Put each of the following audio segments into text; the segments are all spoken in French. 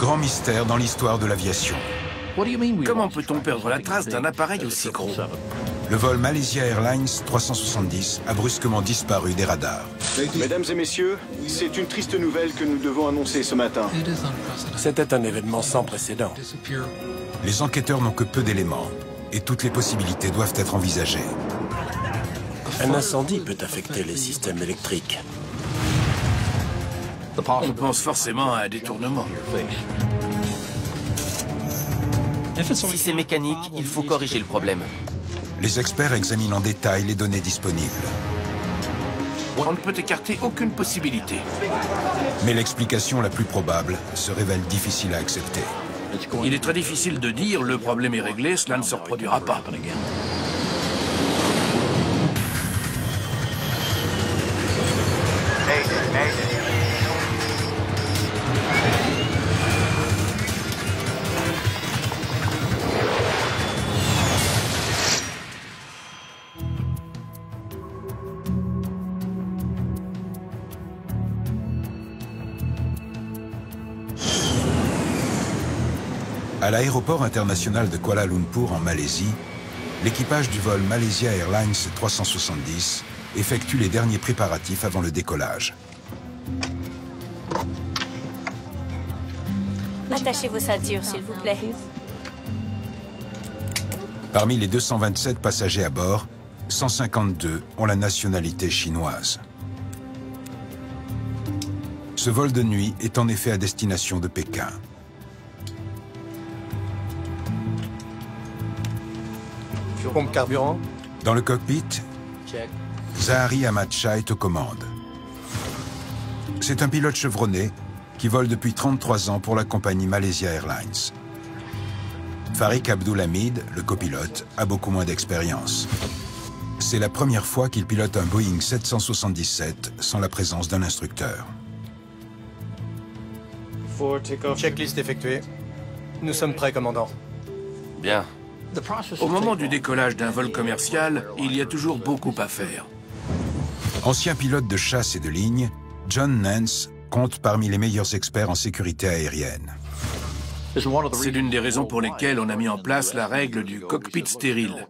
grand mystère dans l'histoire de l'aviation. Comment peut-on perdre la trace d'un appareil aussi gros? Le vol Malaysia Airlines 370 a brusquement disparu des radars. Mesdames et messieurs, c'est une triste nouvelle que nous devons annoncer ce matin. C'était un événement sans précédent. Les enquêteurs n'ont que peu d'éléments et toutes les possibilités doivent être envisagées. Un incendie peut affecter les systèmes électriques. On pense forcément à un détournement. Si c'est mécanique, il faut corriger le problème. Les experts examinent en détail les données disponibles. On ne peut écarter aucune possibilité. Mais l'explication la plus probable se révèle difficile à accepter. Il est très difficile de dire le problème est réglé, cela ne se reproduira pas. À l'aéroport international de Kuala Lumpur en Malaisie, l'équipage du vol Malaysia Airlines 370 effectue les derniers préparatifs avant le décollage. Attachez vos ceintures, s'il vous plaît. Parmi les 227 passagers à bord, 152 ont la nationalité chinoise. Ce vol de nuit est en effet à destination de Pékin. Pompe carburant. Dans le cockpit, Zahari Ahmad Shah est aux commandes. C'est un pilote chevronné qui vole depuis 33 ans pour la compagnie Malaysia Airlines. Farik Abdulhamid, le copilote, a beaucoup moins d'expérience. C'est la première fois qu'il pilote un Boeing 777 sans la présence d'un instructeur. Checklist effectuée. Nous sommes prêts, commandant. Bien. Au moment du décollage d'un vol commercial, il y a toujours beaucoup à faire. Ancien pilote de chasse et de ligne, John Nance compte parmi les meilleurs experts en sécurité aérienne. C'est l'une des raisons pour lesquelles on a mis en place la règle du cockpit stérile.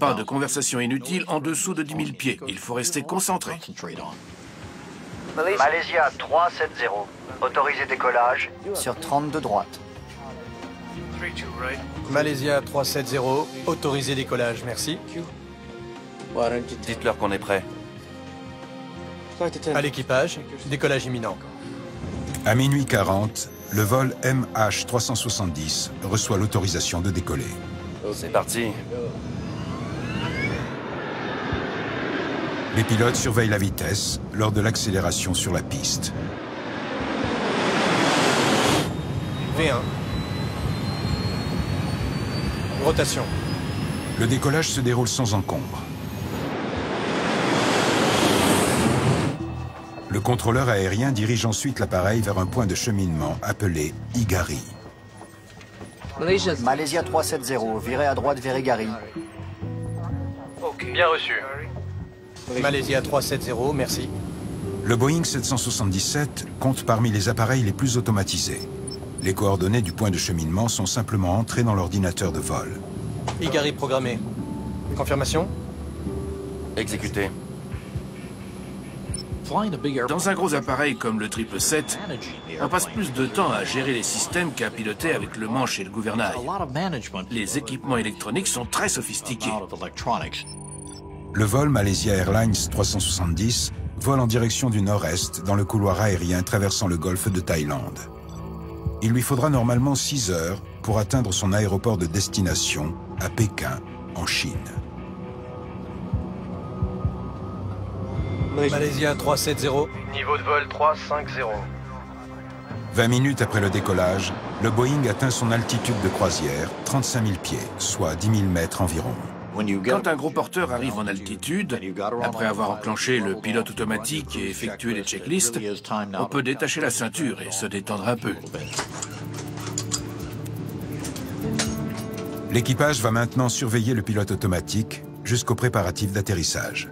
Pas de conversation inutile en dessous de 10 000 pieds. Il faut rester concentré. Malaysia 370, autorisé décollage sur 32 droite. Malaysia 370, autorisé décollage, merci. Dites-leur qu'on est prêt. À l'équipage, décollage imminent. À minuit 40, le vol MH370 reçoit l'autorisation de décoller. C'est parti. Les pilotes surveillent la vitesse lors de l'accélération sur la piste. V1. Rotation. Le décollage se déroule sans encombre. Le contrôleur aérien dirige ensuite l'appareil vers un point de cheminement appelé Igari. Malaysia 370, virez à droite vers Igari. Bien reçu. Malaysia 370, merci. Le Boeing 777 compte parmi les appareils les plus automatisés. Les coordonnées du point de cheminement sont simplement entrées dans l'ordinateur de vol. Igari programmé. Confirmation? Exécuté. Dans un gros appareil comme le 777, on passe plus de temps à gérer les systèmes qu'à piloter avec le manche et le gouvernail. Les équipements électroniques sont très sophistiqués. Le vol Malaysia Airlines 370 vole en direction du nord-est dans le couloir aérien traversant le golfe de Thaïlande. Il lui faudra normalement 6 heures pour atteindre son aéroport de destination à Pékin, en Chine. Malaysia 370. Niveau de vol 350. 20 minutes après le décollage, le Boeing atteint son altitude de croisière, 35 000 pieds, soit 10 000 mètres environ. Quand un gros porteur arrive en altitude, après avoir enclenché le pilote automatique et effectué les checklists, on peut détacher la ceinture et se détendre un peu. L'équipage va maintenant surveiller le pilote automatique jusqu'aux préparatifs d'atterrissage.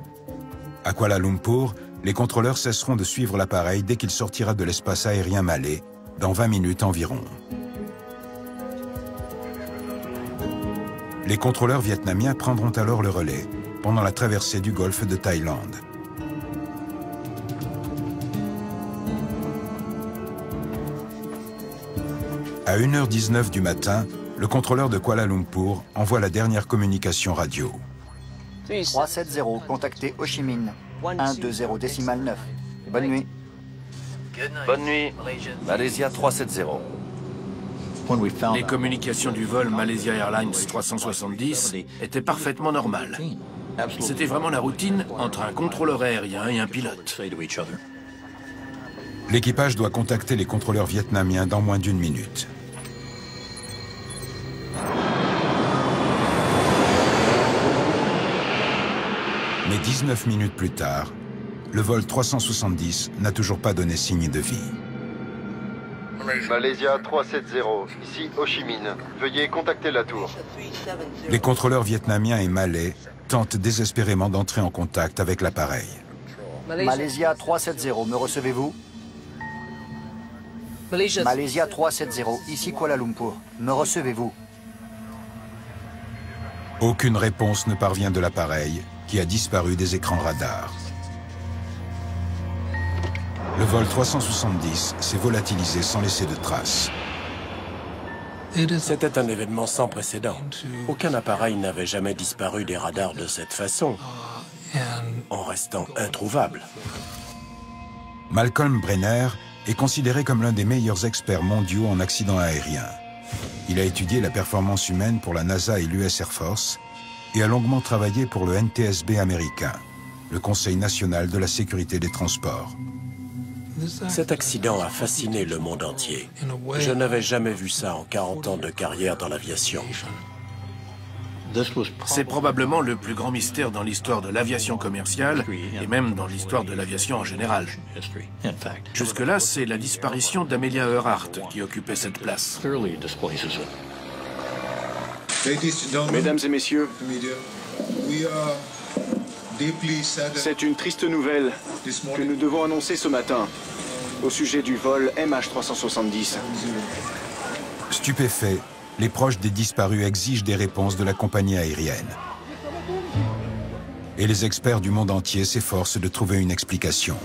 À Kuala Lumpur, les contrôleurs cesseront de suivre l'appareil dès qu'il sortira de l'espace aérien malais dans 20 minutes environ. Les contrôleurs vietnamiens prendront alors le relais pendant la traversée du golfe de Thaïlande. À 1h19 du matin, le contrôleur de Kuala Lumpur envoie la dernière communication radio. 370, contactez Ho Chi Minh. 120,9. Bonne nuit. Bonne nuit. Malaysia 370. Les communications du vol Malaysia Airlines 370 étaient parfaitement normales. C'était vraiment la routine entre un contrôleur aérien et un pilote. L'équipage doit contacter les contrôleurs vietnamiens dans moins d'1 minute. Mais 19 minutes plus tard, le vol 370 n'a toujours pas donné signe de vie. Malaysia 370, ici Ho Chi Minh. Veuillez contacter la tour. Les contrôleurs vietnamiens et malais tentent désespérément d'entrer en contact avec l'appareil. Malaysia 370, me recevez-vous? Malaysia 370, ici Kuala Lumpur. Me recevez-vous? Aucune réponse ne parvient de l'appareil, qui a disparu des écrans radars. Le vol 370 s'est volatilisé sans laisser de traces. C'était un événement sans précédent. Aucun appareil n'avait jamais disparu des radars de cette façon, en restant introuvable. Malcolm Brenner est considéré comme l'un des meilleurs experts mondiaux en accidents aériens. Il a étudié la performance humaine pour la NASA et l'US Air Force et a longuement travaillé pour le NTSB américain, le Conseil national de la sécurité des transports. Cet accident a fasciné le monde entier. Je n'avais jamais vu ça en 40 ans de carrière dans l'aviation. C'est probablement le plus grand mystère dans l'histoire de l'aviation commerciale et même dans l'histoire de l'aviation en général. Jusque-là, c'est la disparition d'Amelia Earhart qui occupait cette place. Mesdames et messieurs, c'est une triste nouvelle que nous devons annoncer ce matin au sujet du vol MH370. Stupéfaits, les proches des disparus exigent des réponses de la compagnie aérienne. Et les experts du monde entier s'efforcent de trouver une explication.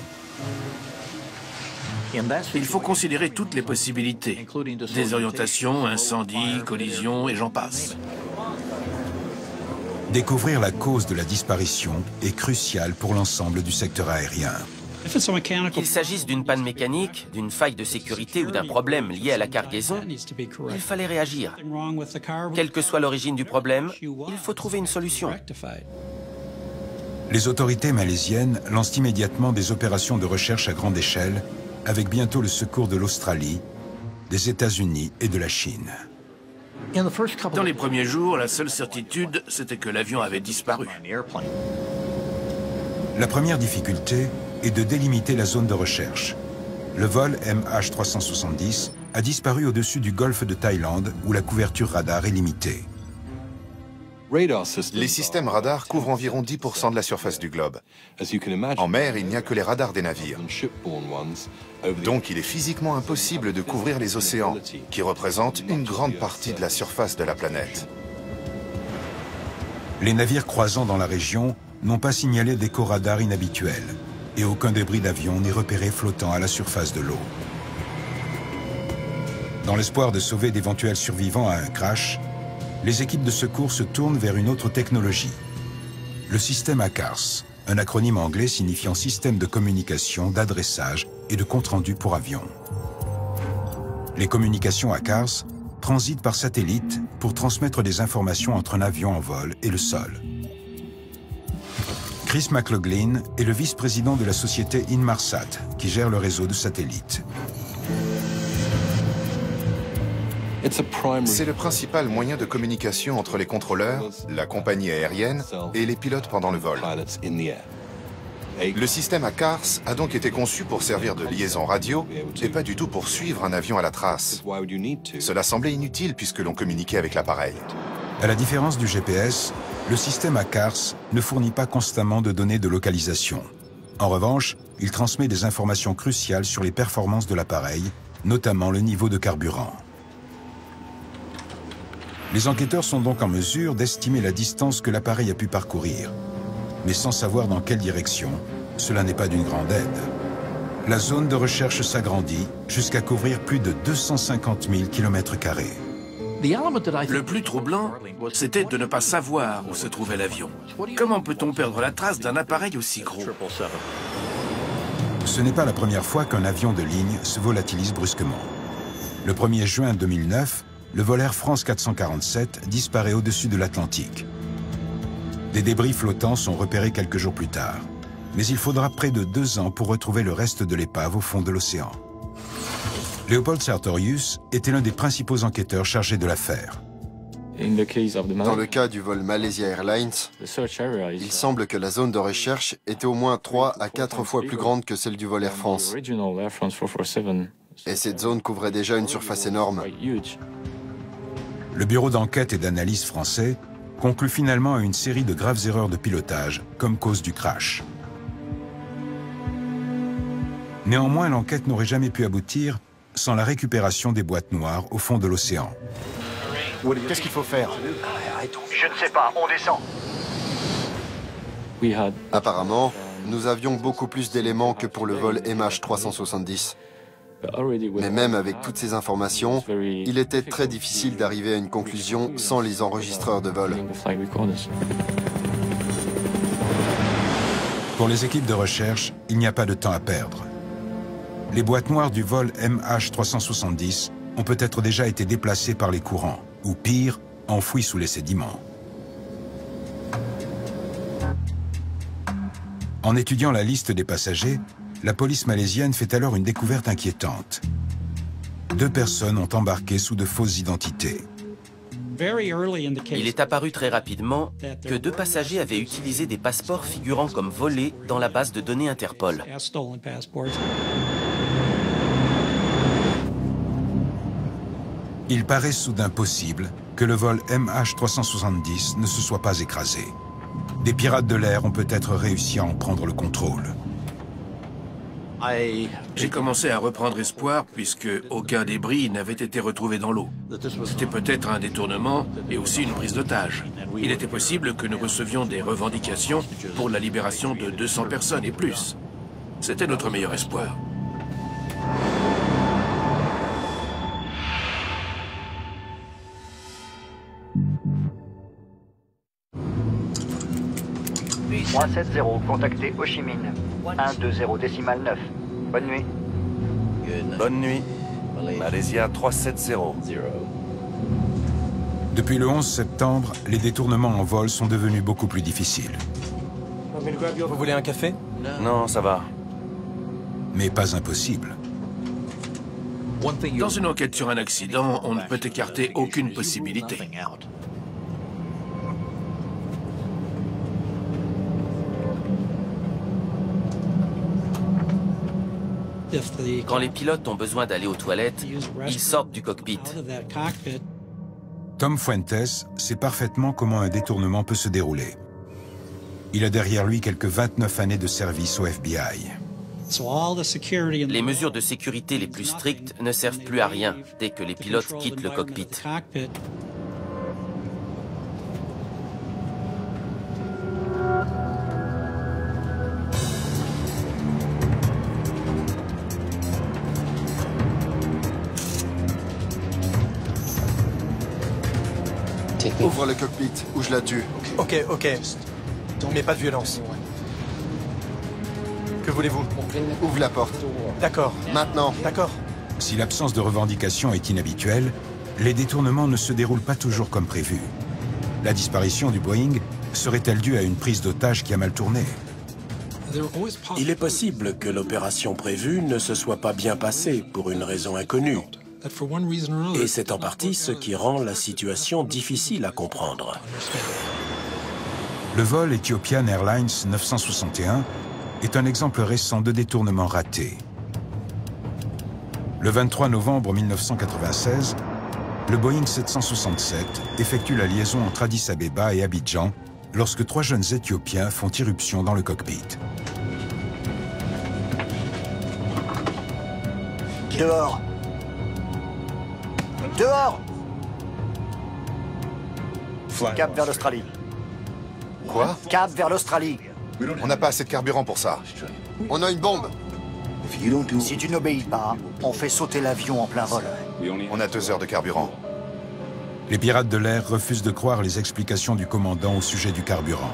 Il faut considérer toutes les possibilités. Désorientation, incendie, collision et j'en passe. Découvrir la cause de la disparition est crucial pour l'ensemble du secteur aérien. Qu'il s'agisse d'une panne mécanique, d'une faille de sécurité ou d'un problème lié à la cargaison, il fallait réagir. Quelle que soit l'origine du problème, il faut trouver une solution. Les autorités malaisiennes lancent immédiatement des opérations de recherche à grande échelle, avec bientôt le secours de l'Australie, des États-Unis et de la Chine. Dans les premiers jours, la seule certitude, c'était que l'avion avait disparu. La première difficulté est de délimiter la zone de recherche. Le vol MH370 a disparu au-dessus du golfe de Thaïlande, où la couverture radar est limitée. Les systèmes radars couvrent environ 10% de la surface du globe. En mer, il n'y a que les radars des navires. Donc il est physiquement impossible de couvrir les océans, qui représentent une grande partie de la surface de la planète. Les navires croisant dans la région n'ont pas signalé d'écho radar inhabituel, et aucun débris d'avion n'est repéré flottant à la surface de l'eau. Dans l'espoir de sauver d'éventuels survivants à un crash, les équipes de secours se tournent vers une autre technologie, le système ACARS, un acronyme anglais signifiant système de communication, d'adressage et de compte-rendu pour avion. Les communications ACARS transitent par satellite pour transmettre des informations entre un avion en vol et le sol. Chris McLaughlin est le vice-président de la société Inmarsat, qui gère le réseau de satellites. C'est le principal moyen de communication entre les contrôleurs, la compagnie aérienne et les pilotes pendant le vol. Le système ACARS a donc été conçu pour servir de liaison radio et pas du tout pour suivre un avion à la trace. Cela semblait inutile puisque l'on communiquait avec l'appareil. À la différence du GPS, le système ACARS ne fournit pas constamment de données de localisation. En revanche, il transmet des informations cruciales sur les performances de l'appareil notamment le niveau de carburant. Les enquêteurs sont donc en mesure d'estimer la distance que l'appareil a pu parcourir. Mais sans savoir dans quelle direction, cela n'est pas d'une grande aide. La zone de recherche s'agrandit jusqu'à couvrir plus de 250 000 km². Le plus troublant, c'était de ne pas savoir où se trouvait l'avion. Comment peut-on perdre la trace d'un appareil aussi gros? Ce n'est pas la première fois qu'un avion de ligne se volatilise brusquement. Le 1er juin 2009, le vol Air France 447 disparaît au-dessus de l'Atlantique. Des débris flottants sont repérés quelques jours plus tard. Mais il faudra près de 2 ans pour retrouver le reste de l'épave au fond de l'océan. Leopold Sartorius était l'un des principaux enquêteurs chargés de l'affaire. Dans le cas du vol Malaysia Airlines, il semble que la zone de recherche était au moins 3 à 4 fois plus grande que celle du vol Air France. Et cette zone couvrait déjà une surface énorme. Le bureau d'enquête et d'analyse français conclut finalement à une série de graves erreurs de pilotage comme cause du crash. Néanmoins, l'enquête n'aurait jamais pu aboutir sans la récupération des boîtes noires au fond de l'océan. Qu'est-ce qu'il faut faire? Je ne sais pas, on descend. Apparemment, nous avions beaucoup plus d'éléments que pour le vol MH370. Mais même avec toutes ces informations, il était très difficile d'arriver à une conclusion sans les enregistreurs de vol. Pour les équipes de recherche, il n'y a pas de temps à perdre. Les boîtes noires du vol MH370 ont peut-être déjà été déplacées par les courants, ou pire, enfouies sous les sédiments. En étudiant la liste des passagers, la police malaisienne fait alors une découverte inquiétante. 2 personnes ont embarqué sous de fausses identités. Il est apparu très rapidement que 2 passagers avaient utilisé des passeports figurant comme volés dans la base de données Interpol. Il paraît soudain possible que le vol MH370 ne se soit pas écrasé. Des pirates de l'air ont peut-être réussi à en prendre le contrôle. J'ai commencé à reprendre espoir puisque aucun débris n'avait été retrouvé dans l'eau. C'était peut-être un détournement et aussi une prise d'otage. Il était possible que nous recevions des revendications pour la libération de 200 personnes et plus. C'était notre meilleur espoir. « 370, contactez Ho Chi Minh. 120 décimal 9. Bonne nuit. Bonne nuit. Malaysia 370. Depuis le 11 septembre, les détournements en vol sont devenus beaucoup plus difficiles. Vous voulez un café? Non, ça va. Mais pas impossible. Dans une enquête sur un accident, on ne peut écarter aucune possibilité. Quand les pilotes ont besoin d'aller aux toilettes, ils sortent du cockpit. Tom Fuentes sait parfaitement comment un détournement peut se dérouler. Il a derrière lui quelques 29 années de service au FBI. Les mesures de sécurité les plus strictes ne servent plus à rien dès que les pilotes quittent le cockpit. Ouvre le cockpit ou je la tue. Ok. Mais pas de violence. Que voulez-vous? Ouvre la porte. D'accord. Maintenant. D'accord. Si l'absence de revendication est inhabituelle, les détournements ne se déroulent pas toujours comme prévu. La disparition du Boeing serait-elle due à une prise d'otage qui a mal tourné? Il est possible que l'opération prévue ne se soit pas bien passée pour une raison inconnue. Et c'est en partie ce qui rend la situation difficile à comprendre. Le vol Ethiopian Airlines 961 est un exemple récent de détournement raté. Le 23 novembre 1996, le Boeing 767 effectue la liaison entre Addis Abeba et Abidjan lorsque 3 jeunes Éthiopiens font irruption dans le cockpit. Dehors. Dehors! Cap vers l'Australie. Quoi? Cap vers l'Australie. On n'a pas assez de carburant pour ça. On a une bombe. Si tu n'obéis pas, on fait sauter l'avion en plein vol. On a 2 heures de carburant. Les pirates de l'air refusent de croire les explications du commandant au sujet du carburant.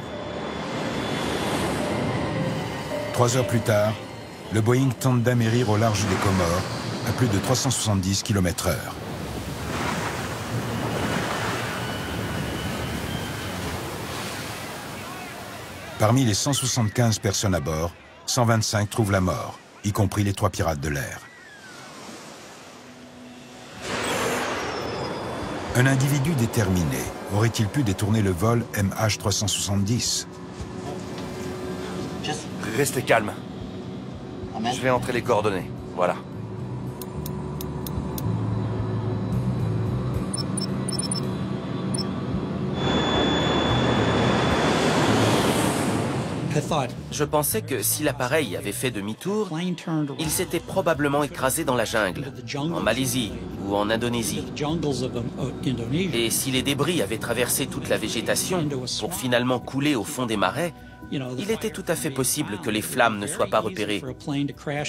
3 heures plus tard, le Boeing tente d'amérir au large des Comores, à plus de 370 km/h. Parmi les 175 personnes à bord, 125 trouvent la mort, y compris les 3 pirates de l'air. Un individu déterminé aurait-il pu détourner le vol MH370? Restez calme. Je vais entrer les coordonnées. Voilà. Je pensais que si l'appareil avait fait demi-tour, il s'était probablement écrasé dans la jungle, en Malaisie ou en Indonésie. Et si les débris avaient traversé toute la végétation pour finalement couler au fond des marais, il était tout à fait possible que les flammes ne soient pas repérées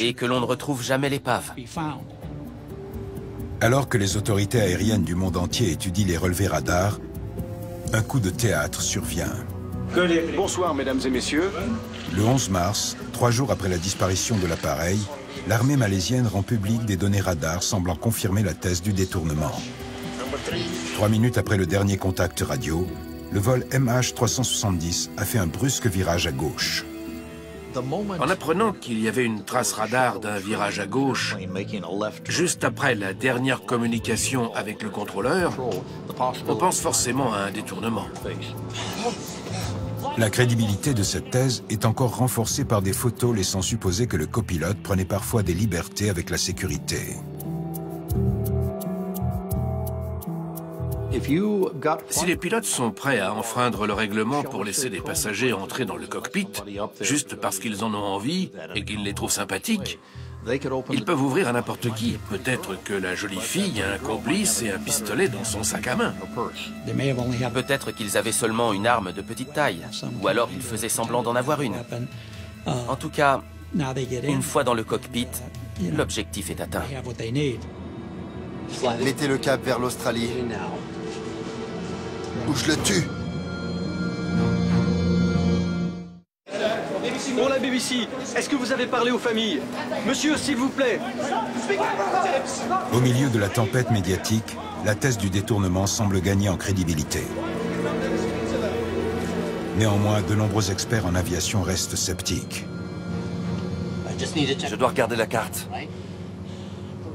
et que l'on ne retrouve jamais l'épave. Alors que les autorités aériennes du monde entier étudient les relevés radars, un coup de théâtre survient. Bonsoir, mesdames et messieurs. Le 11 mars, 3 jours après la disparition de l'appareil, l'armée malaisienne rend public des données radars semblant confirmer la thèse du détournement. 3 minutes après le dernier contact radio, le vol MH370 a fait un brusque virage à gauche. En apprenant qu'il y avait une trace radar d'un virage à gauche, juste après la dernière communication avec le contrôleur, on pense forcément à un détournement. La crédibilité de cette thèse est encore renforcée par des photos laissant supposer que le copilote prenait parfois des libertés avec la sécurité. Si les pilotes sont prêts à enfreindre le règlement pour laisser des passagers entrer dans le cockpit, juste parce qu'ils en ont envie et qu'ils les trouvent sympathiques, ils peuvent ouvrir à n'importe qui. Peut-être que la jolie fille a un complice et un pistolet dans son sac à main. Peut-être qu'ils avaient seulement une arme de petite taille, ou alors ils faisaient semblant d'en avoir une. En tout cas, une fois dans le cockpit, l'objectif est atteint. Mettez le cap vers l'Australie. Ou je le tue. Pour la BBC, est-ce que vous avez parlé aux familles? Monsieur, s'il vous plaît. Au milieu de la tempête médiatique, la thèse du détournement semble gagner en crédibilité. Néanmoins, de nombreux experts en aviation restent sceptiques. Je dois regarder la carte.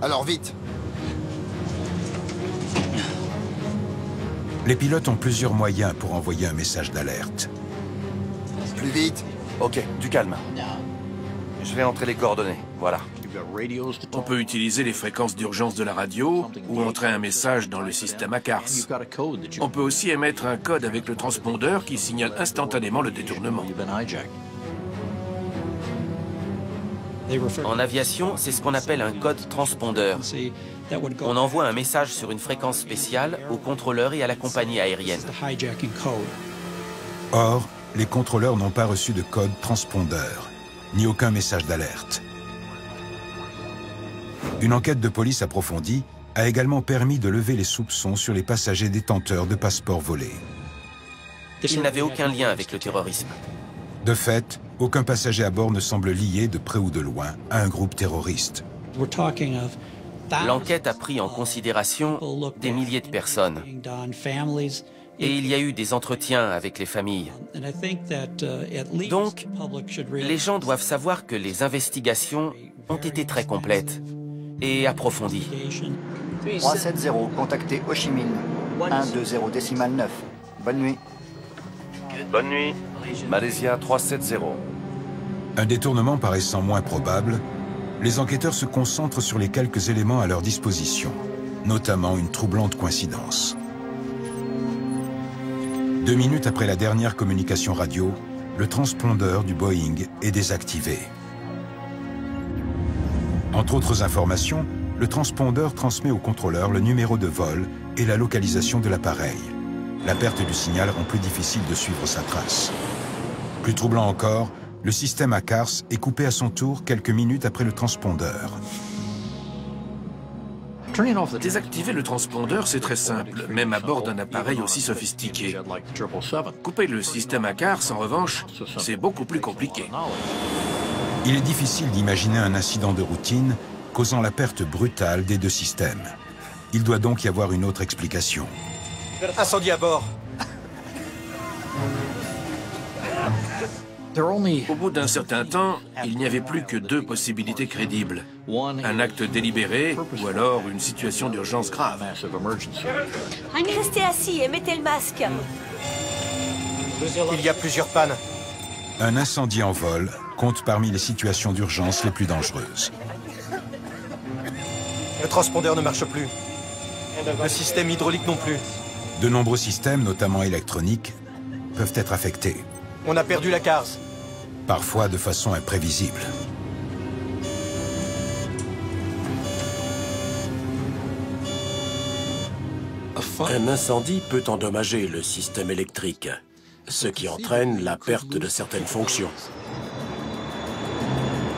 Alors vite. Les pilotes ont plusieurs moyens pour envoyer un message d'alerte. Plus vite. Ok, du calme. Je vais entrer les coordonnées. Voilà. On peut utiliser les fréquences d'urgence de la radio ou entrer un message dans le système ACARS. On peut aussi émettre un code avec le transpondeur qui signale instantanément le détournement. En aviation, c'est ce qu'on appelle un code transpondeur. On envoie un message sur une fréquence spéciale au contrôleur et à la compagnie aérienne. Or, les contrôleurs n'ont pas reçu de code transpondeur, ni aucun message d'alerte. Une enquête de police approfondie a également permis de lever les soupçons sur les passagers détenteurs de passeports volés. Ils n'avaient aucun lien avec le terrorisme. De fait, aucun passager à bord ne semble lié, de près ou de loin, à un groupe terroriste. L'enquête a pris en considération des milliers de personnes. Et il y a eu des entretiens avec les familles. Donc, les gens doivent savoir que les investigations ont été très complètes et approfondies. 370, contactez Ho Chi Minh. 120,9. Bonne nuit. Bonne nuit. Malaysia 370. Un détournement paraissant moins probable, les enquêteurs se concentrent sur les quelques éléments à leur disposition, notamment une troublante coïncidence. 2 minutes après la dernière communication radio, le transpondeur du Boeing est désactivé. Entre autres informations, le transpondeur transmet au contrôleur le numéro de vol et la localisation de l'appareil. La perte du signal rend plus difficile de suivre sa trace. Plus troublant encore, le système ACARS est coupé à son tour quelques minutes après le transpondeur. Désactiver le transpondeur, c'est très simple, même à bord d'un appareil aussi sophistiqué. Couper le système ACARS, en revanche, c'est beaucoup plus compliqué. Il est difficile d'imaginer un incident de routine causant la perte brutale des deux systèmes. Il doit donc y avoir une autre explication. Incendie à bord. Au bout d'un certain temps, il n'y avait plus que deux possibilités crédibles. Un acte délibéré ou alors une situation d'urgence grave. Restez assis et mettez le masque. Il y a plusieurs pannes. Un incendie en vol compte parmi les situations d'urgence les plus dangereuses. Le transpondeur ne marche plus. Le système hydraulique non plus. De nombreux systèmes, notamment électroniques, peuvent être affectés. On a perdu la CARS. Parfois de façon imprévisible. Un incendie peut endommager le système électrique, ce qui entraîne la perte de certaines fonctions.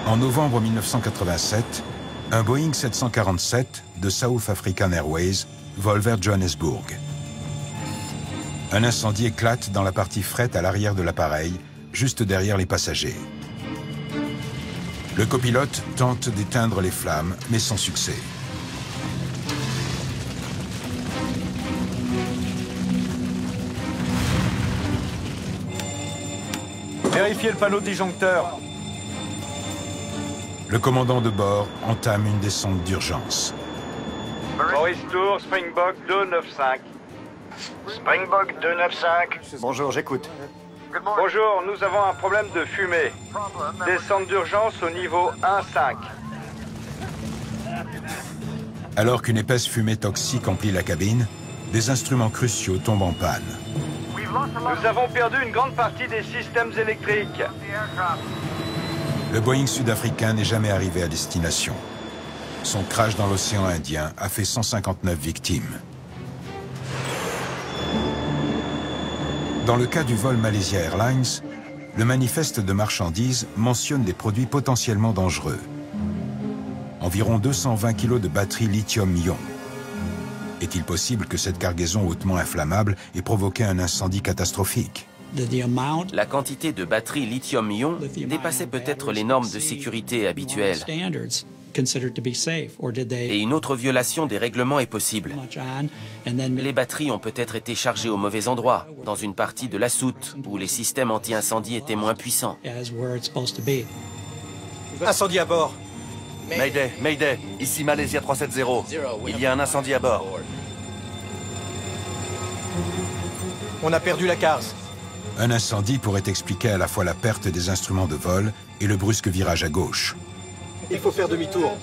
En novembre 1987, un Boeing 747 de South African Airways vole vers Johannesburg. Un incendie éclate dans la partie fret à l'arrière de l'appareil, juste derrière les passagers. Le copilote tente d'éteindre les flammes, mais sans succès. Vérifiez le panneau disjoncteur. Le commandant de bord entame une descente d'urgence. Maurice Tour, Springbok 295. Springbok 295. Bonjour, j'écoute. Bonjour, nous avons un problème de fumée. Descente d'urgence au niveau 1.5. Alors qu'une épaisse fumée toxique emplit la cabine, des instruments cruciaux tombent en panne. Nous avons perdu une grande partie des systèmes électriques. Le Boeing sud-africain n'est jamais arrivé à destination. Son crash dans l'océan Indien a fait 159 victimes. Dans le cas du vol Malaysia Airlines, le manifeste de marchandises mentionne des produits potentiellement dangereux. Environ 220 kg de batterie lithium-ion. Est-il possible que cette cargaison hautement inflammable ait provoqué un incendie catastrophique? La quantité de batterie lithium-ion dépassait peut-être les normes de sécurité habituelles. Et une autre violation des règlements est possible. Les batteries ont peut-être été chargées au mauvais endroit, dans une partie de la soute, où les systèmes anti-incendie étaient moins puissants. Incendie à bord. Mayday, Mayday, ici Malaysia 370. Il y a un incendie à bord. On a perdu la CARS. Un incendie pourrait expliquer à la fois la perte des instruments de vol et le brusque virage à gauche. Il faut faire demi-tour.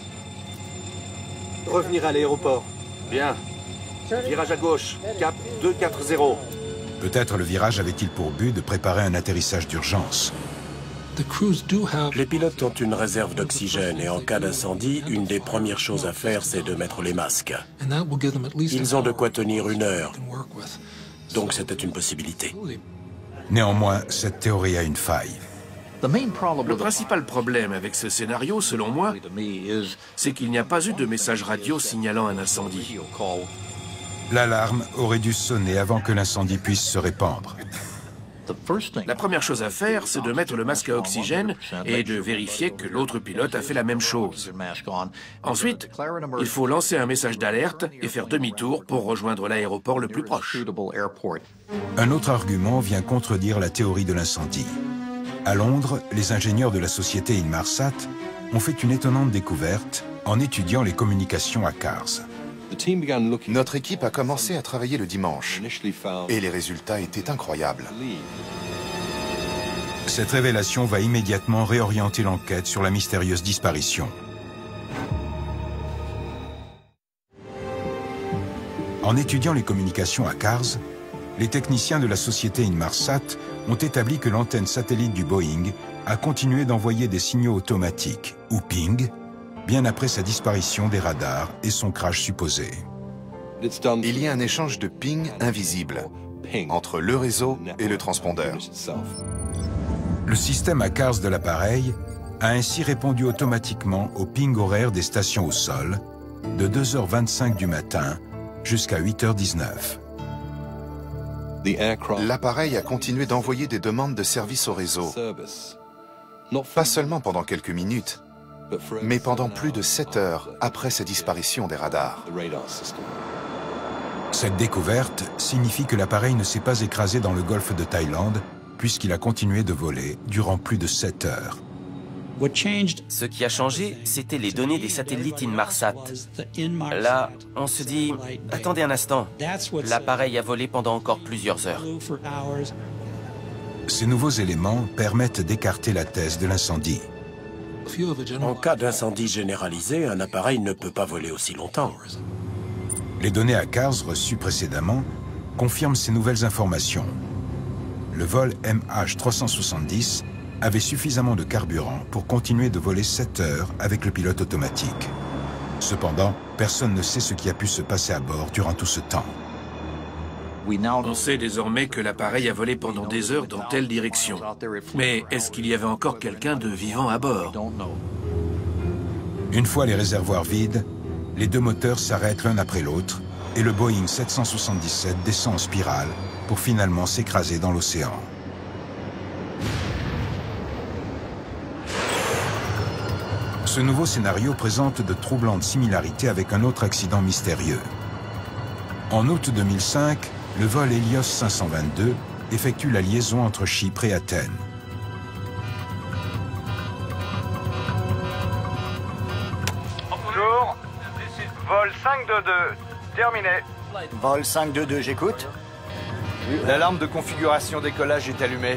Revenir à l'aéroport. Bien. Virage à gauche, cap 240. Peut-être le virage avait-il pour but de préparer un atterrissage d'urgence. Les pilotes ont une réserve d'oxygène et en cas d'incendie, une des premières choses à faire, c'est de mettre les masques. Ils ont de quoi tenir 1 heure. Donc c'était une possibilité. Néanmoins, cette théorie a une faille. Le principal problème avec ce scénario, selon moi, c'est qu'il n'y a pas eu de message radio signalant un incendie. L'alarme aurait dû sonner avant que l'incendie puisse se répandre. La première chose à faire, c'est de mettre le masque à oxygène et de vérifier que l'autre pilote a fait la même chose. Ensuite, il faut lancer un message d'alerte et faire demi-tour pour rejoindre l'aéroport le plus proche. Un autre argument vient contredire la théorie de l'incendie. À Londres, les ingénieurs de la société Inmarsat ont fait une étonnante découverte en étudiant les communications à CARS. Notre équipe a commencé à travailler le dimanche et les résultats étaient incroyables. Cette révélation va immédiatement réorienter l'enquête sur la mystérieuse disparition. En étudiant les communications à CARS, les techniciens de la société Inmarsat ont établi que l'antenne satellite du Boeing a continué d'envoyer des signaux automatiques, ou ping, bien après sa disparition des radars et son crash supposé. Il y a un échange de ping invisible entre le réseau et le transpondeur. Le système ACARS de l'appareil a ainsi répondu automatiquement au ping horaire des stations au sol de 2h25 du matin jusqu'à 8h19. L'appareil a continué d'envoyer des demandes de service au réseau, pas seulement pendant quelques minutes, mais pendant plus de 7 heures après sa disparition des radars. Cette découverte signifie que l'appareil ne s'est pas écrasé dans le golfe de Thaïlande, puisqu'il a continué de voler durant plus de 7 heures. Ce qui a changé, c'était les données des satellites Inmarsat. Là, on se dit, attendez un instant, l'appareil a volé pendant encore plusieurs heures. Ces nouveaux éléments permettent d'écarter la thèse de l'incendie. En cas d'incendie généralisé, un appareil ne peut pas voler aussi longtemps. Les données ACARS reçues précédemment confirment ces nouvelles informations. Le vol MH370 avait suffisamment de carburant pour continuer de voler 7 heures avec le pilote automatique. Cependant, personne ne sait ce qui a pu se passer à bord durant tout ce temps. On sait désormais que l'appareil a volé pendant des heures dans telle direction. Mais est-ce qu'il y avait encore quelqu'un de vivant à bord? Une fois les réservoirs vides, les deux moteurs s'arrêtent l'un après l'autre et le Boeing 777 descend en spirale pour finalement s'écraser dans l'océan. Ce nouveau scénario présente de troublantes similarités avec un autre accident mystérieux. En août 2005, le vol Helios 522 effectue la liaison entre Chypre et Athènes. Bonjour, vol 522, terminé. Vol 522, j'écoute. L'alarme de configuration décollage est allumée.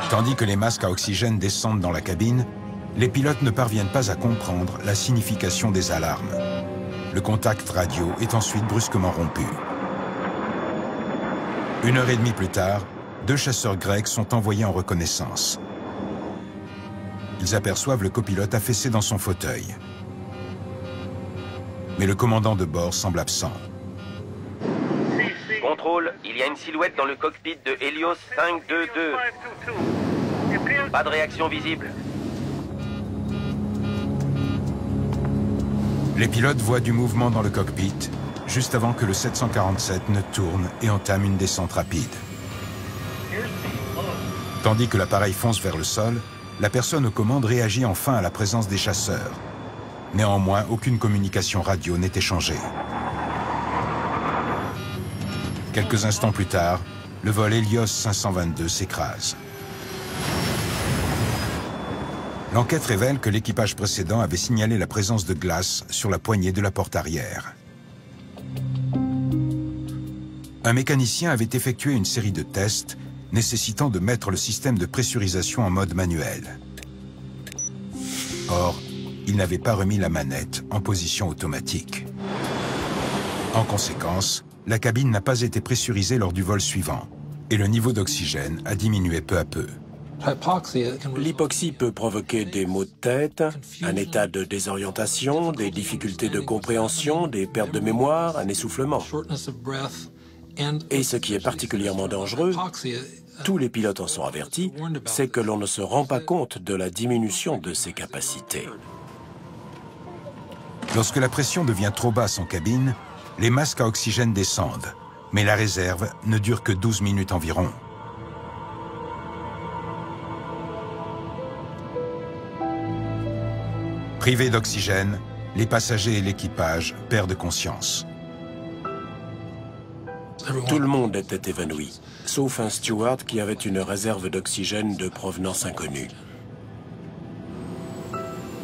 Tandis que les masques à oxygène descendent dans la cabine, les pilotes ne parviennent pas à comprendre la signification des alarmes. Le contact radio est ensuite brusquement rompu. 1h30 plus tard, 2 chasseurs grecs sont envoyés en reconnaissance. Ils aperçoivent le copilote affaissé dans son fauteuil. Mais le commandant de bord semble absent. Contrôle, il y a une silhouette dans le cockpit de Helios 522. Pas de réaction visible. Les pilotes voient du mouvement dans le cockpit, juste avant que le 747 ne tourne et entame une descente rapide. Tandis que l'appareil fonce vers le sol, la personne aux commandes réagit enfin à la présence des chasseurs. Néanmoins, aucune communication radio n'est échangée. Quelques instants plus tard, le vol Helios 522 s'écrase. L'enquête révèle que l'équipage précédent avait signalé la présence de glace sur la poignée de la porte arrière. Un mécanicien avait effectué une série de tests nécessitant de mettre le système de pressurisation en mode manuel. Or, il n'avait pas remis la manette en position automatique. En conséquence, la cabine n'a pas été pressurisée lors du vol suivant et le niveau d'oxygène a diminué peu à peu. L'hypoxie peut provoquer des maux de tête, un état de désorientation, des difficultés de compréhension, des pertes de mémoire, un essoufflement. Et ce qui est particulièrement dangereux, tous les pilotes en sont avertis, c'est que l'on ne se rend pas compte de la diminution de ses capacités. Lorsque la pression devient trop basse en cabine, les masques à oxygène descendent, mais la réserve ne dure que 12 minutes environ. Privés d'oxygène, les passagers et l'équipage perdent conscience. Tout le monde était évanoui, sauf un steward qui avait une réserve d'oxygène de provenance inconnue.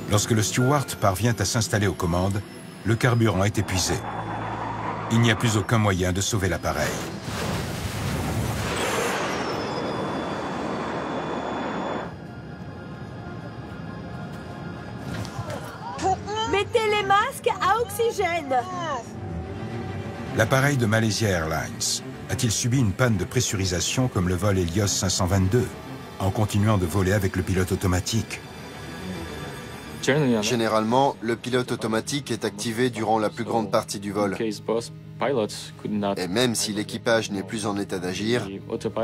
Lorsque le steward parvient à s'installer aux commandes, le carburant est épuisé. Il n'y a plus aucun moyen de sauver l'appareil. Mettez les masques à oxygène. L'appareil de Malaysia Airlines a-t-il subi une panne de pressurisation comme le vol Helios 522? en continuant de voler avec le pilote automatique? Généralement, le pilote automatique est activé durant la plus grande partie du vol. Et même si l'équipage n'est plus en état d'agir,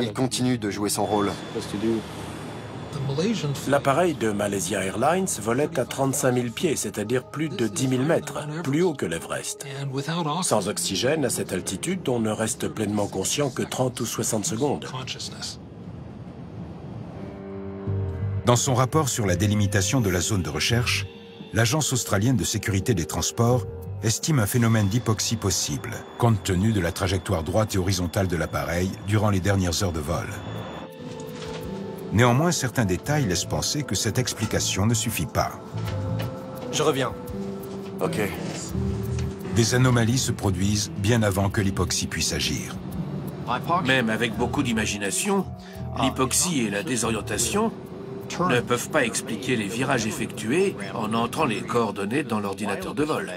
il continue de jouer son rôle. L'appareil de Malaysia Airlines volait à 35 000 pieds, c'est-à-dire plus de 10 000 mètres, plus haut que l'Everest. Sans oxygène, à cette altitude, on ne reste pleinement conscient que 30 ou 60 secondes. Dans son rapport sur la délimitation de la zone de recherche, l'Agence australienne de sécurité des transports estime un phénomène d'hypoxie possible, compte tenu de la trajectoire droite et horizontale de l'appareil durant les dernières heures de vol. Néanmoins, certains détails laissent penser que cette explication ne suffit pas. Je reviens. Ok. Des anomalies se produisent bien avant que l'hypoxie puisse agir. Même avec beaucoup d'imagination, l'hypoxie et la désorientation ne peuvent pas expliquer les virages effectués en entrant les coordonnées dans l'ordinateur de vol.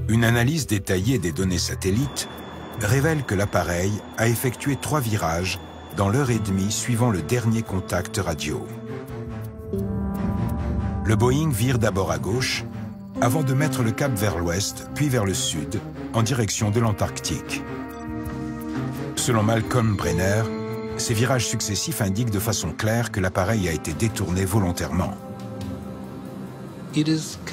Une analyse détaillée des données satellites révèle que l'appareil a effectué 3 virages dans l'heure et demie suivant le dernier contact radio. Le Boeing vire d'abord à gauche, avant de mettre le cap vers l'ouest, puis vers le sud, en direction de l'Antarctique. Selon Malcolm Brenner, ces virages successifs indiquent de façon claire que l'appareil a été détourné volontairement.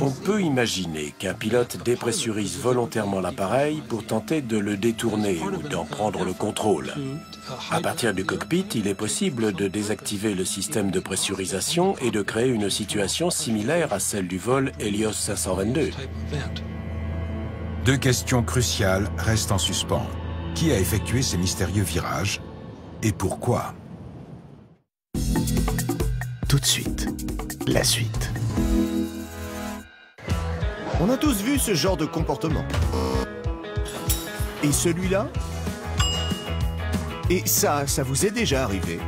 On peut imaginer qu'un pilote dépressurise volontairement l'appareil pour tenter de le détourner ou d'en prendre le contrôle. À partir du cockpit, il est possible de désactiver le système de pressurisation et de créer une situation similaire à celle du vol Helios 522. 2 questions cruciales restent en suspens. Qui a effectué ces mystérieux virages et pourquoi? Tout de suite, la suite. On a tous vu ce genre de comportement. Et celui-là? Et ça vous est déjà arrivé?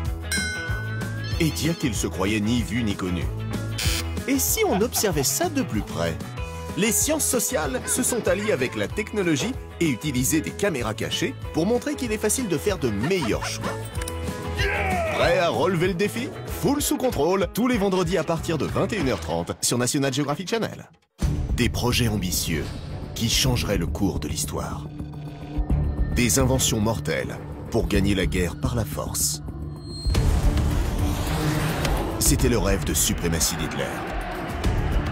Et dire qu'il se croyait ni vu ni connu. Et si on observait ça de plus près? Les sciences sociales se sont alliées avec la technologie et utilisé des caméras cachées pour montrer qu'il est facile de faire de meilleurs choix. Prêt à relever le défi? Full sous contrôle, tous les vendredis à partir de 21h30 sur National Geographic Channel. Des projets ambitieux qui changeraient le cours de l'histoire. Des inventions mortelles pour gagner la guerre par la force. C'était le rêve de suprématie d'Hitler.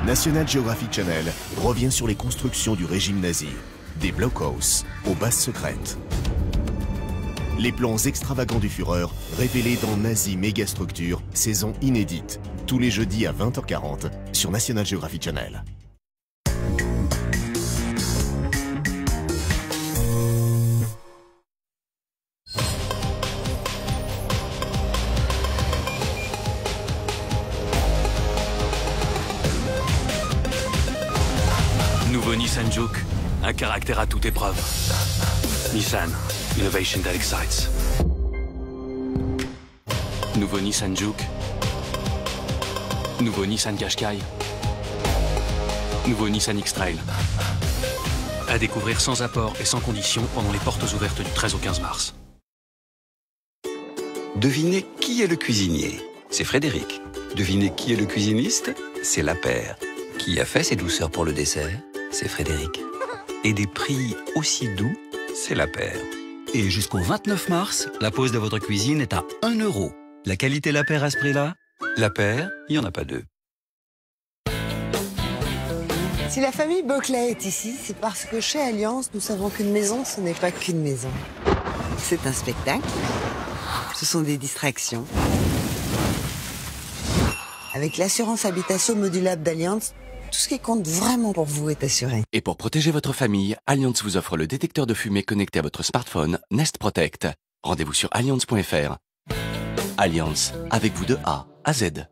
National Geographic Channel revient sur les constructions du régime nazi, des blockhaus aux bases secrètes. Les plans extravagants du Führer révélés dans Nazi Mégastructure, saison inédite, tous les jeudis à 20h40 sur National Geographic Channel. Nouveau Nissan Juke, un caractère à toute épreuve. Nissan, innovation that excites. Nouveau Nissan Juke. Nouveau Nissan Qashqai. Nouveau Nissan X-Trail. À découvrir sans apport et sans condition pendant les portes ouvertes du 13 au 15 mars. Devinez qui est le cuisinier? C'est Frédéric. Devinez qui est le cuisiniste? C'est Lapeyre. Qui a fait ses douceurs pour le dessert? C'est Frédéric. Et des prix aussi doux, c'est Lapeyre. Et jusqu'au 29 mars, la pause de votre cuisine est à 1 €. La qualité Lapeyre à ce prix-là? Lapeyre, il n'y en a pas deux. Si la famille Boclet est ici, c'est parce que chez Allianz, nous savons qu'une maison, ce n'est pas qu'une maison. C'est un spectacle. Ce sont des distractions. Avec l'assurance habitation modulable d'Allianz, tout ce qui compte vraiment pour vous est assuré. Et pour protéger votre famille, Allianz vous offre le détecteur de fumée connecté à votre smartphone Nest Protect. Rendez-vous sur allianz.fr. Allianz, avec vous de A à Z.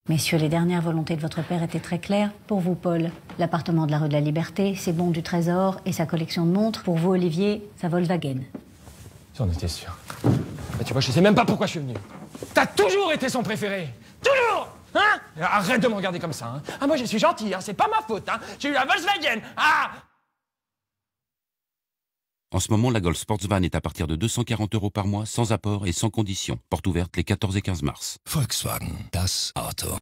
Messieurs, les dernières volontés de votre père étaient très claires. Pour vous, Paul, l'appartement de la rue de la Liberté, ses bons du Trésor et sa collection de montres. Pour vous, Olivier, sa Volkswagen. J'en étais sûr. Bah, tu vois, je sais même pas pourquoi je suis venu. T'as toujours été son préféré. Toujours. Hein? Arrête de me regarder comme ça. Hein. Ah, moi, je suis gentil, hein. C'est pas ma faute. Hein. J'ai eu la Volkswagen. Ah! En ce moment, la Golf Sportsvan est à partir de 240 € par mois, sans apport et sans condition. Porte ouverte les 14 et 15 mars. Volkswagen, das Auto.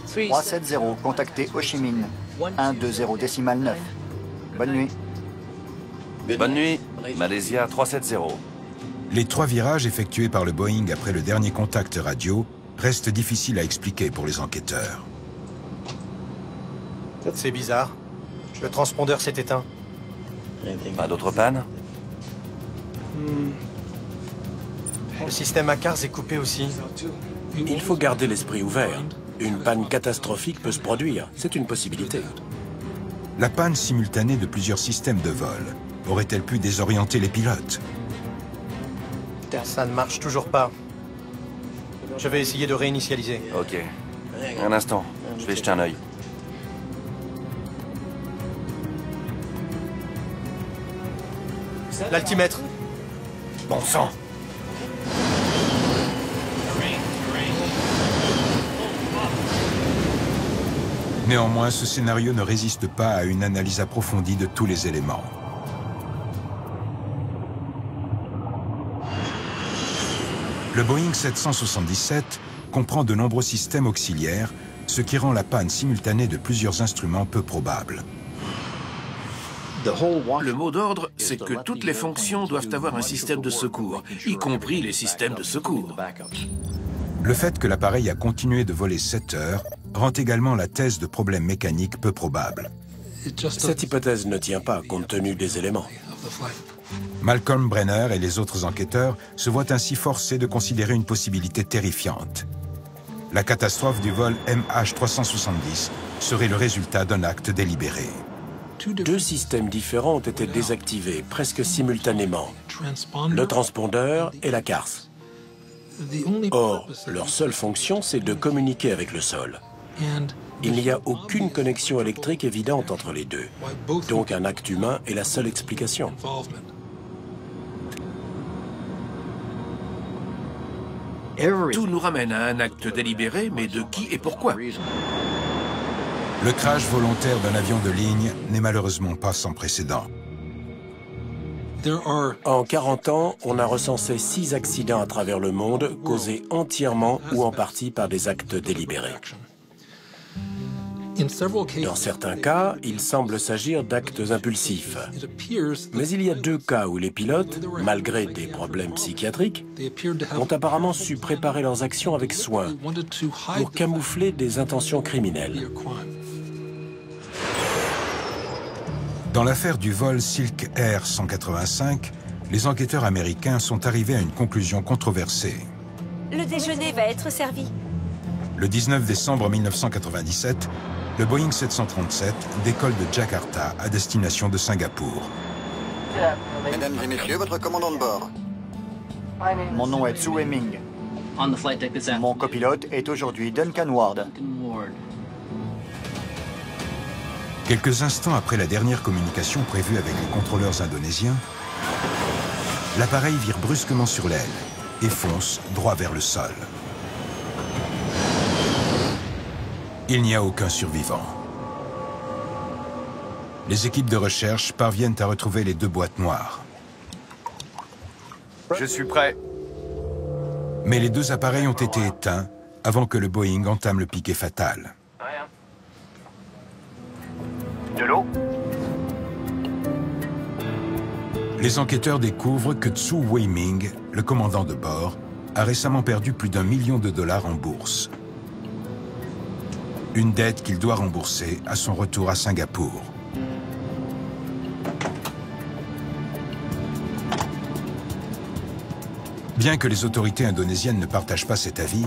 « 370, contactez Ho Chi Minh. 120 décimal 9. Bonne nuit. Bonne nuit, Malaysia 370. Les 3 virages effectués par le Boeing après le dernier contact radio restent difficiles à expliquer pour les enquêteurs. C'est bizarre. Le transpondeur s'est éteint. Pas d'autres pannes? Le système ACARS est coupé aussi. Il faut garder l'esprit ouvert. Une panne catastrophique peut se produire. C'est une possibilité. La panne simultanée de plusieurs systèmes de vol aurait-elle pu désorienter les pilotes? Ça ne marche toujours pas. Je vais essayer de réinitialiser. Ok. Un instant, je vais jeter un œil. L'altimètre. Bon sang. Néanmoins, ce scénario ne résiste pas à une analyse approfondie de tous les éléments. Le Boeing 777 comprend de nombreux systèmes auxiliaires, ce qui rend la panne simultanée de plusieurs instruments peu probable. Le mot d'ordre, c'est que toutes les fonctions doivent avoir un système de secours, y compris les systèmes de secours. Le fait que l'appareil a continué de voler 7 heures rend également la thèse de problèmes mécaniques peu probable. Cette hypothèse ne tient pas compte tenu des éléments. Malcolm Brenner et les autres enquêteurs se voient ainsi forcés de considérer une possibilité terrifiante. La catastrophe du vol MH370 serait le résultat d'un acte délibéré. 2 systèmes différents ont été désactivés presque simultanément. Le transpondeur et la CARS. Or, leur seule fonction, c'est de communiquer avec le sol. Il n'y a aucune connexion électrique évidente entre les deux. Donc un acte humain est la seule explication. Tout nous ramène à un acte délibéré, mais de qui et pourquoi? Le crash volontaire d'un avion de ligne n'est malheureusement pas sans précédent. En 40 ans, on a recensé 6 accidents à travers le monde causés entièrement ou en partie par des actes délibérés. Dans certains cas, il semble s'agir d'actes impulsifs. Mais il y a 2 cas où les pilotes, malgré des problèmes psychiatriques, ont apparemment su préparer leurs actions avec soin pour camoufler des intentions criminelles. Dans l'affaire du vol Silk Air 185, les enquêteurs américains sont arrivés à une conclusion controversée. Le déjeuner va être servi. Le 19 décembre 1997, le Boeing 737 décolle de Jakarta à destination de Singapour. Mesdames et messieurs, votre commandant de bord. Mon nom est Tsu Heming. Mon copilote est aujourd'hui Duncan Ward. Quelques instants après la dernière communication prévue avec les contrôleurs indonésiens, l'appareil vire brusquement sur l'aile et fonce droit vers le sol. Il n'y a aucun survivant. Les équipes de recherche parviennent à retrouver les 2 boîtes noires. Je suis prêt. Mais les 2 appareils ont été éteints avant que le Boeing entame le piqué fatal. De l'eau? Les enquêteurs découvrent que Tsu Wei-ming, le commandant de bord, a récemment perdu plus d'1 million de dollars en bourse. Une dette qu'il doit rembourser à son retour à Singapour. Bien que les autorités indonésiennes ne partagent pas cet avis,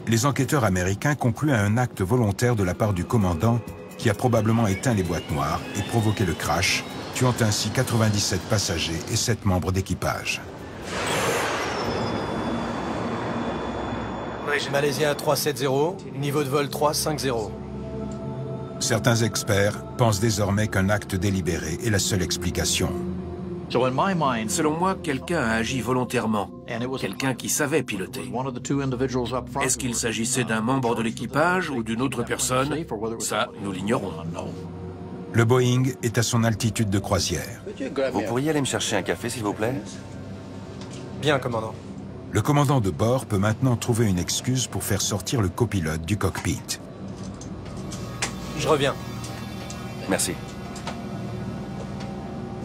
les enquêteurs américains concluent à un acte volontaire de la part du commandant qui a probablement éteint les boîtes noires et provoqué le crash, tuant ainsi 97 passagers et 7 membres d'équipage. Malaysia 370, niveau de vol 350. Certains experts pensent désormais qu'un acte délibéré est la seule explication. Selon moi, quelqu'un a agi volontairement. Quelqu'un qui savait piloter. Est-ce qu'il s'agissait d'un membre de l'équipage ou d'une autre personne? Ça, nous l'ignorons. Le Boeing est à son altitude de croisière. Vous pourriez aller me chercher un café, s'il vous plaît? Bien, commandant. Le commandant de bord peut maintenant trouver une excuse pour faire sortir le copilote du cockpit. Je reviens. Merci.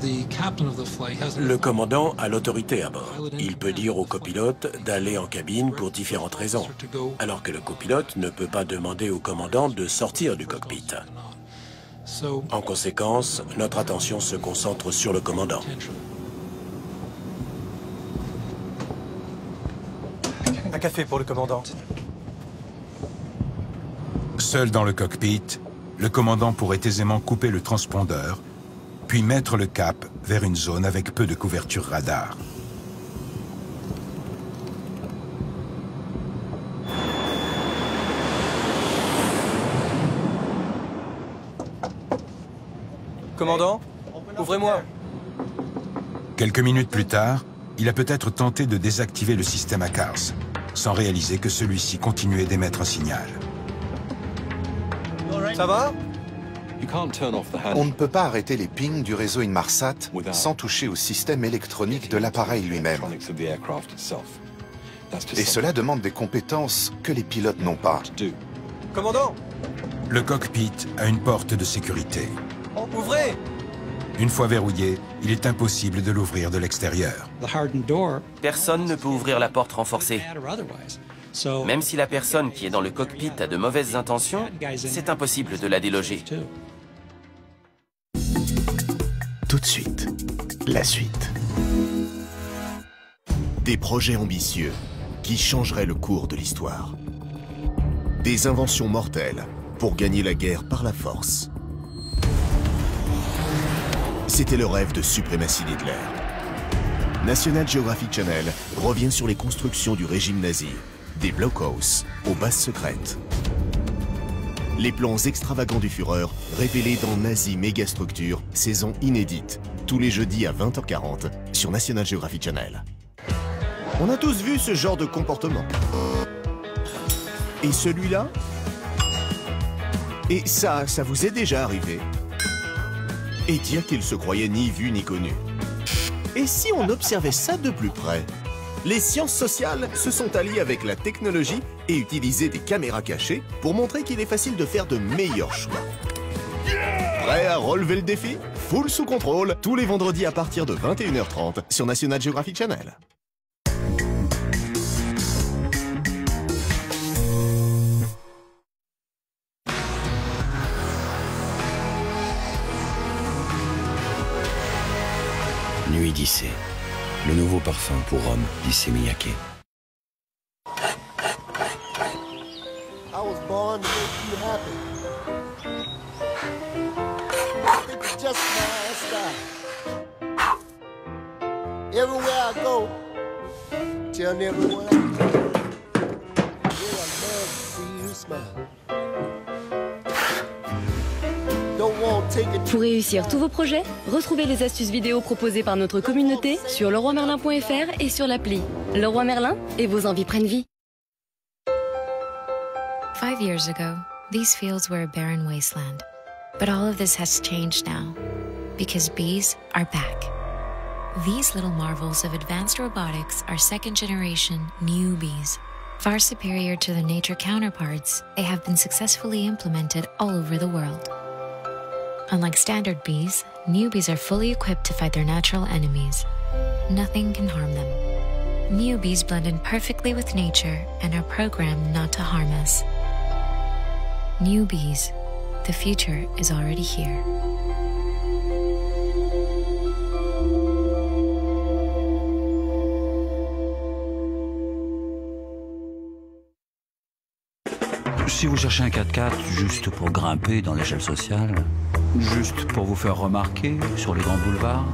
Le commandant a l'autorité à bord. Il peut dire au copilote d'aller en cabine pour différentes raisons, alors que le copilote ne peut pas demander au commandant de sortir du cockpit. En conséquence, notre attention se concentre sur le commandant. Un café pour le commandant. Seul dans le cockpit, le commandant pourrait aisément couper le transpondeur, puis mettre le cap vers une zone avec peu de couverture radar. Commandant, ouvrez-moi. Quelques minutes plus tard, il a peut-être tenté de désactiver le système ACARS, sans réaliser que celui-ci continuait d'émettre un signal. Ça va? On ne peut pas arrêter les pings du réseau Inmarsat sans toucher au système électronique de l'appareil lui-même. Et cela demande des compétences que les pilotes n'ont pas. Commandant! Le cockpit a une porte de sécurité. Ouvrez! Une fois verrouillé, il est impossible de l'ouvrir de l'extérieur. Personne ne peut ouvrir la porte renforcée. Même si la personne qui est dans le cockpit a de mauvaises intentions, c'est impossible de la déloger. Tout de suite, la suite. Des projets ambitieux qui changeraient le cours de l'histoire. Des inventions mortelles pour gagner la guerre par la force. C'était le rêve de suprématie d'Hitler. National Geographic Channel revient sur les constructions du régime nazi, des blockhaus aux bases secrètes. Les plans extravagants du Führer révélés dans Nazi Mégastructure, saison inédite, tous les jeudis à 20h40 sur National Geographic Channel. On a tous vu ce genre de comportement. Et celui-là? Et ça vous est déjà arrivé? Et dire qu'il se croyait ni vu ni connu. Et si on observait ça de plus près? Les sciences sociales se sont alliées avec la technologie et utilisé des caméras cachées pour montrer qu'il est facile de faire de meilleurs choix. Prêt à relever le défi? Full sous contrôle, tous les vendredis à partir de 21h30 sur National Geographic Channel. Nuit d'Issée, le nouveau parfum pour homme d'Issey Miyake. I was born to make you happy. I think it's just my style. Everywhere I go, tell everyone I meet, yeah, I love to see you smile. Pour réussir tous vos projets, retrouvez les astuces vidéo proposées par notre communauté sur leroymerlin.fr et sur l'appli. Leroy Merlin, et vos envies prennent vie. 5 years ago, these fields were a barren wasteland. But all of this has changed now, because bees are back. These little marvels of advanced robotics are second-generation new bees. Far superior to their nature counterparts, they have been successfully implemented all over the world. Unlike standard bees, new bees are fully equipped to fight their natural enemies. Nothing can harm them. New bees blend in perfectly with nature and are programmed not to harm us. New bees. The future is already here. Si vous cherchez un 4x4 juste pour grimper dans l'échelle sociale, juste pour vous faire remarquer sur les grands boulevards,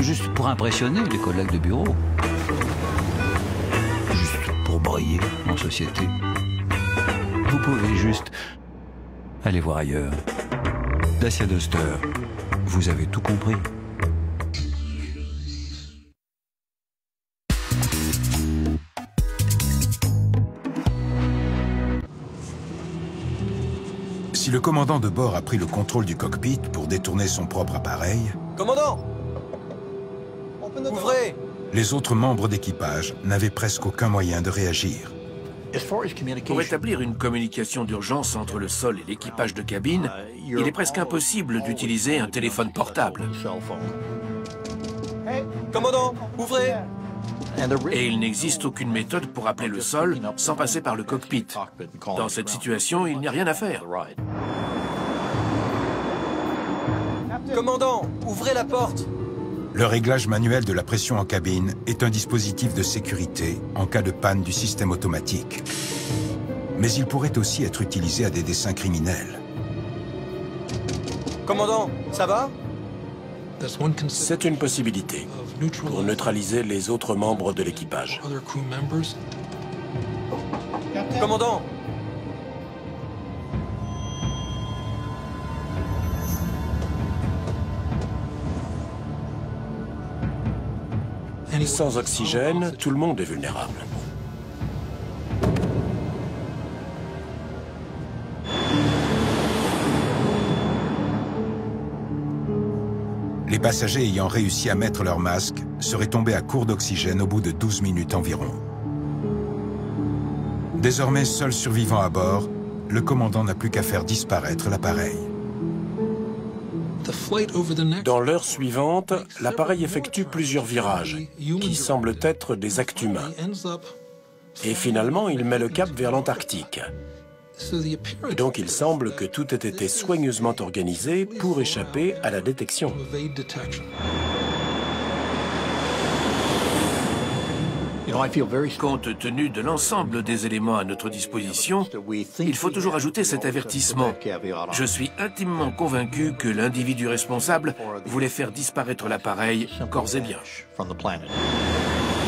juste pour impressionner les collègues de bureau, juste pour briller en société, vous pouvez juste aller voir ailleurs. Dacia Duster, vous avez tout compris. Si le commandant de bord a pris le contrôle du cockpit pour détourner son propre appareil... Commandant! Ouvrez! Les autres membres d'équipage n'avaient presque aucun moyen de réagir. Pour établir une communication d'urgence entre le sol et l'équipage de cabine, il est presque impossible d'utiliser un téléphone portable. Commandant, ouvrez! Et il n'existe aucune méthode pour appeler le sol sans passer par le cockpit. Dans cette situation, il n'y a rien à faire. Commandant, ouvrez la porte! Le réglage manuel de la pression en cabine est un dispositif de sécurité en cas de panne du système automatique. Mais il pourrait aussi être utilisé à des desseins criminels. Commandant, ça va? C'est une possibilité pour neutraliser les autres membres de l'équipage. Commandant! Sans oxygène, tout le monde est vulnérable. Les passagers ayant réussi à mettre leur masque seraient tombés à court d'oxygène au bout de 12 minutes environ. Désormais seul survivant à bord, le commandant n'a plus qu'à faire disparaître l'appareil. Dans l'heure suivante, l'appareil effectue plusieurs virages, qui semblent être des actes humains. Et finalement, il met le cap vers l'Antarctique. Et donc il semble que tout ait été soigneusement organisé pour échapper à la détection. Compte tenu de l'ensemble des éléments à notre disposition, il faut toujours ajouter cet avertissement. Je suis intimement convaincu que l'individu responsable voulait faire disparaître l'appareil corps et bien.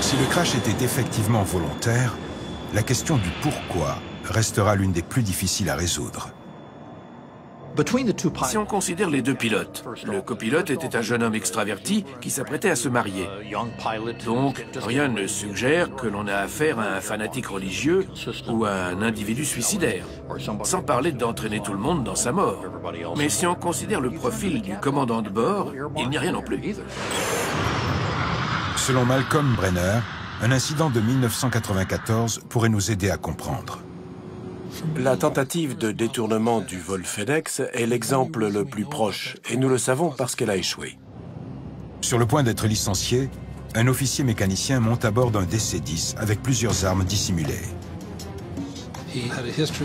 Si le crash était effectivement volontaire, la question du pourquoi restera l'une des plus difficiles à résoudre. Si on considère les deux pilotes, le copilote était un jeune homme extraverti qui s'apprêtait à se marier. Donc, rien ne suggère que l'on a affaire à un fanatique religieux ou à un individu suicidaire, sans parler d'entraîner tout le monde dans sa mort. Mais si on considère le profil du commandant de bord, il n'y a rien non plus. Selon Malcolm Brenner, un incident de 1994 pourrait nous aider à comprendre. La tentative de détournement du vol FedEx est l'exemple le plus proche, et nous le savons parce qu'elle a échoué. Sur le point d'être licencié, un officier mécanicien monte à bord d'un DC-10 avec plusieurs armes dissimulées.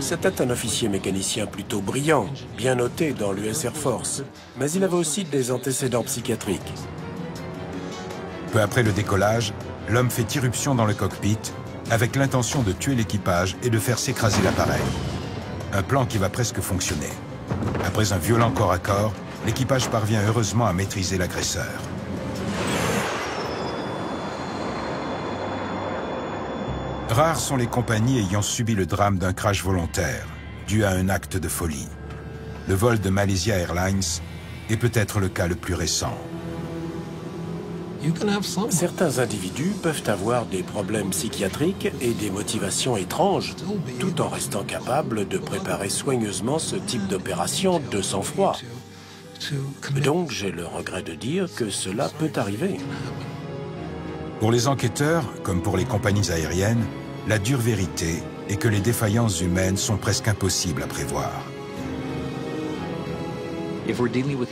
C'était un officier mécanicien plutôt brillant, bien noté dans l'US Air Force, mais il avait aussi des antécédents psychiatriques. Peu après le décollage, l'homme fait irruption dans le cockpit avec l'intention de tuer l'équipage et de faire s'écraser l'appareil. Un plan qui va presque fonctionner. Après un violent corps à corps, l'équipage parvient heureusement à maîtriser l'agresseur. Rares sont les compagnies ayant subi le drame d'un crash volontaire, dû à un acte de folie. Le vol de Malaysia Airlines est peut-être le cas le plus récent. Certains individus peuvent avoir des problèmes psychiatriques et des motivations étranges, tout en restant capables de préparer soigneusement ce type d'opération de sang-froid. Donc j'ai le regret de dire que cela peut arriver. Pour les enquêteurs, comme pour les compagnies aériennes, la dure vérité est que les défaillances humaines sont presque impossibles à prévoir.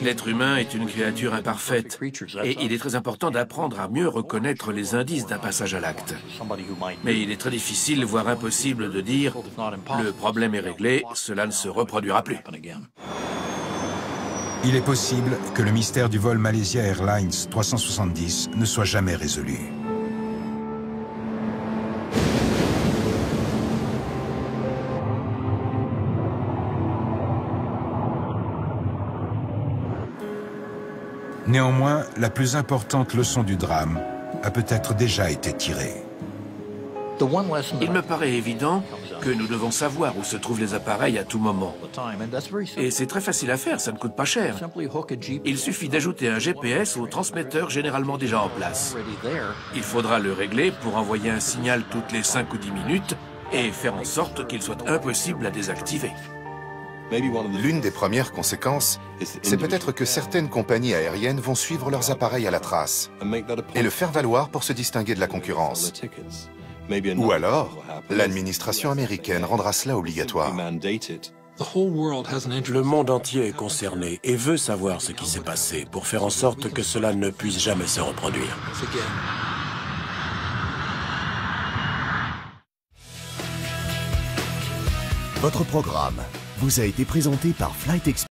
L'être humain est une créature imparfaite et il est très important d'apprendre à mieux reconnaître les indices d'un passage à l'acte. Mais il est très difficile, voire impossible de dire « le problème est réglé, cela ne se reproduira plus ». Il est possible que le mystère du vol Malaysia Airlines 370 ne soit jamais résolu. Néanmoins, la plus importante leçon du drame a peut-être déjà été tirée. Il me paraît évident que nous devons savoir où se trouvent les appareils à tout moment. Et c'est très facile à faire, ça ne coûte pas cher. Il suffit d'ajouter un GPS au transmetteur généralement déjà en place. Il faudra le régler pour envoyer un signal toutes les 5 ou 10 minutes et faire en sorte qu'il soit impossible à désactiver. L'une des premières conséquences, c'est peut-être que certaines compagnies aériennes vont suivre leurs appareils à la trace et le faire valoir pour se distinguer de la concurrence. Ou alors, l'administration américaine rendra cela obligatoire. Le monde entier est concerné et veut savoir ce qui s'est passé pour faire en sorte que cela ne puisse jamais se reproduire. Votre programme vous a été présenté par Flight Express.